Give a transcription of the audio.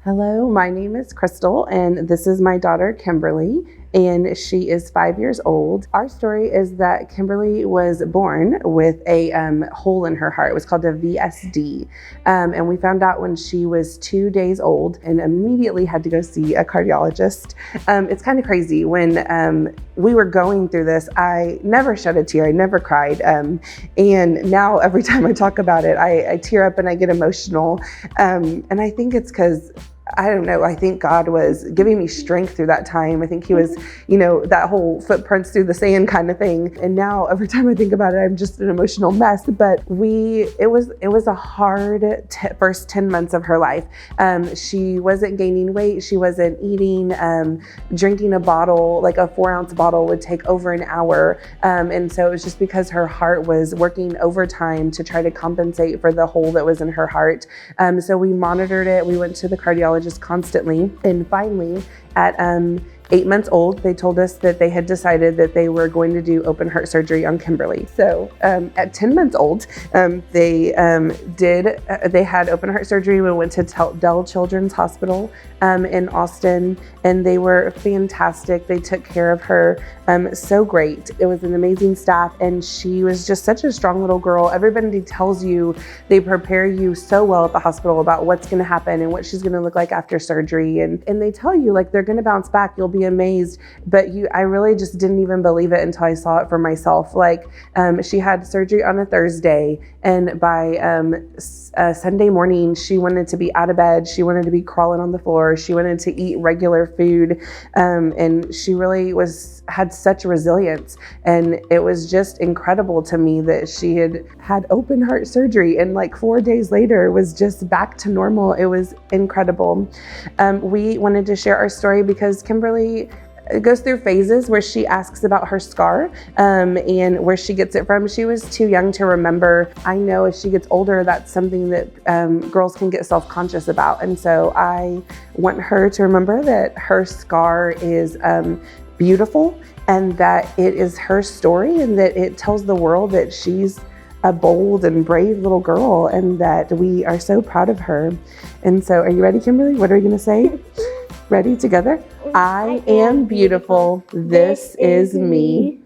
Hello, my name is Crystal, and this is my daughter, Kimberly, and she is 5 years old. Our story is that Kimberly was born with a hole in her heart. It was called a VSD, and we found out when she was 2 days old and immediately had to go see a cardiologist. It's kind of crazy. When we were going through this, I never shed a tear. I never cried, and now every time I talk about it, I tear up and I get emotional, and I think it's because I don't know. I think God was giving me strength through that time. I think he was, that whole footprints through the sand kind of thing. And now every time I think about it, I'm just an emotional mess. But it was a hard first 10 months of her life. She wasn't gaining weight. She wasn't eating, drinking a bottle, like a 4-ounce bottle would take over an hour. And so it was just because her heart was working overtime to try to compensate for the hole that was in her heart. So we monitored it. We went to the cardiologist constantly, and finally at 8 months old, they told us that they had decided that they were going to do open heart surgery on Kimberly. So at 10 months old, they had open heart surgery. We went to Dell Children's Hospital in Austin, and they were fantastic. They took care of her so great. It was an amazing staff, and she was just such a strong little girl. Everybody tells you, they prepare you so well at the hospital about what's going to happen and what she's going to look like after surgery, and they tell you like they're going to bounce back. You'll be amazed, but I really just didn't even believe it until I saw it for myself. Like she had surgery on a Thursday, and by Sunday morning, she wanted to be out of bed. She wanted to be crawling on the floor. She wanted to eat regular food, and she really had such resilience. And it was just incredible to me that she had open heart surgery, and like 4 days later was just back to normal. It was incredible. We wanted to share our story because Kimberly goes through phases where she asks about her scar and where she gets it from. She was too young to remember. I know if she gets older, that's something that girls can get self-conscious about. And so I want her to remember that her scar is beautiful, and that it is her story, and that it tells the world that she's a bold and brave little girl, and that we are so proud of her. And so, are you ready, Kimberly? What are you going to say? Ready? Together? I am beautiful. This is me.